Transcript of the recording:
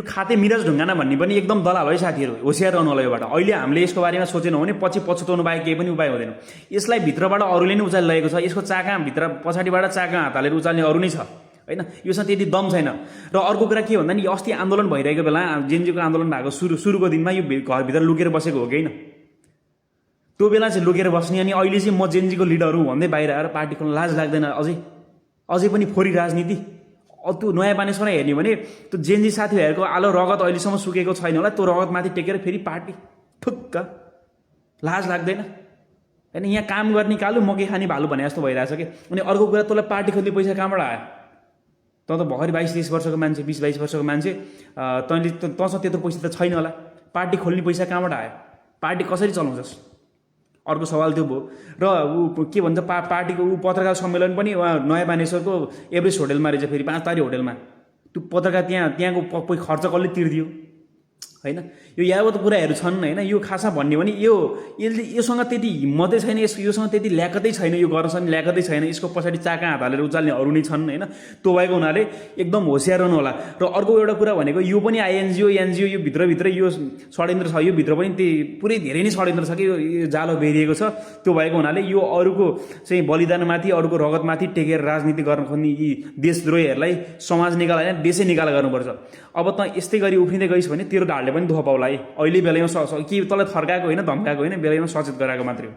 खाते मिराज ढुङ्गाना भन्ने पनि एकदम दलाल है साथीहरू, होसियार रहनु होला योबाट। अहिले हामीले यसको बारेमा सोचेनौँ भने पछि पछुताउनु बाहेक केही पनि उपाय हुँदैन। यसलाई भित्रबाट अरूले नै उचाली लगेको छ। यसको चाका भित्र पछाडिबाट चाका हात हालेर उचाल्ने अरू नै छ होइन। योसँग त्यति दम छैन। र अर्को कुरा के भन्दा नि अस्ति आन्दोलन भइरहेको बेला जेएनजीको आन्दोलन भएको सुरुको दिनमा यो घरभित्र लुकेर बसेको हो कि होइन? त्यो बेला चाहिँ लुकेर बस्ने अनि अहिले चाहिँ म जेएनजीको लिडर हुँ भन्दै बाहिर आएर पार्टी खोल्न लाज लाग्दैन? अझै पनि फोरी राजनीति। त्यो नयाँ बानेश्वरमा हेर्ने भने त्यो जेएनजी साथीभाइहरूको आलो रगत अहिलेसम्म सुकेको छैन होला, त्यो रगतमाथि टेकेर फेरि पार्टी ठुक्क। लाज लाग्दैन? होइन, यहाँ काम गर्ने कालु मकै खाने भालु भने जस्तो भइरहेछ कि। अनि अर्को कुरा, तँलाई पार्टी खोल्ने पैसा कहाँबाट आयो? त भर्खर 22-23 वर्षको मान्छे, 20-22 वर्षको मान्छे, तैँले तँसँग त्यत्रो पैसा त छैन होला। पार्टी खोल्ने पैसा कहाँबाट आयो? पार्टी कसरी चलाउँछस्? अर्को सवाल त्यो भयो। र ऊ के भन्छ पार्टीको ऊ पत्रकार सम्मेलन पनि उहाँ नयाँ बानेश्वरको एभरेस्ट होटलमा रहेछ, फेरि 5 तारे होटलमा। त्यो पत्रकार त्यहाँको खर्च कसले तिर्दियो होइन? यो यावत कुराहरू छन् होइन। यो खासा भन्ने भने योसँग त्यति हिम्मतै छैन, योसँग त्यति ल्याकतै छैन, यो गर्नसक्ने ल्याकतै छैन। यसको पछाडि चाका हात हालेर उचाल्ने अरू नै छन् होइन। त्यो भएको हुनाले एकदम होसियार रहनु होला। र अर्को एउटा कुरा भनेको यो पनि आइएनजिओ एनजिओ यो भित्रभित्र यो षड्यन्त्र छ। यो भित्र पनि पुरै धेरै नै षड्यन्त्र छ कि यो जालो बेरिएको छ। त्यो भएको हुनाले यो अरूको चाहिँ बलिदानमाथि, अरूको रगतमाथि टेकेर राजनीति गर्न खोज्ने यी देशद्रोहीहरूलाई समाज निकाल होइन, देशै निकाल गर्नुपर्छ। अब त यस्तै गरी उफ्रिँदै गइस् भने तेरो ढाडले पनि दुःख पाउला है। अहिले बेलैमा के तँलाई थर्काएको होइन, धम्काएको होइन, बेलैमा सचेत गराएको मात्रै हो।